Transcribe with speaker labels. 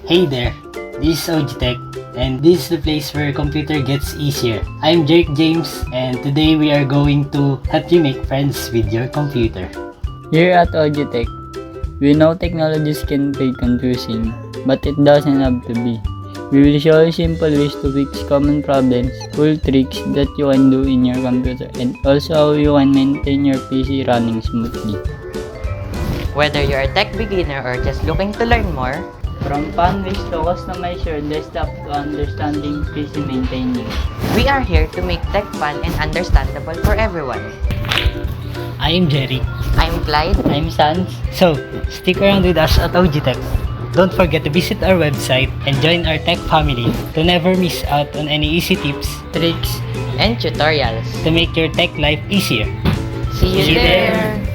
Speaker 1: Hey there, this is OGTech, and this is the place where computer gets easier. I'm Jake James, and today we are going to help you make friends with your computer.
Speaker 2: Here at OGTech, we know technologies can be confusing, but it doesn't have to be. We will show you simple ways to fix common problems, cool tricks that you can do in your computer, and also how you can maintain your PC running smoothly.
Speaker 3: Whether you're a tech beginner or just looking to learn more,
Speaker 2: From fun ways to customize your desktop to understanding PC maintaining.
Speaker 3: we are here to make tech fun and understandable for everyone.
Speaker 1: I am Jerry.
Speaker 3: I'm Clyde.
Speaker 2: I'm Sans.
Speaker 1: So, stick around with us at OGTech. Don't forget to visit our website and join our tech family to never miss out on any easy tips
Speaker 2: Tricks.
Speaker 3: And tutorials.
Speaker 1: to make your tech life easier.
Speaker 3: See you there!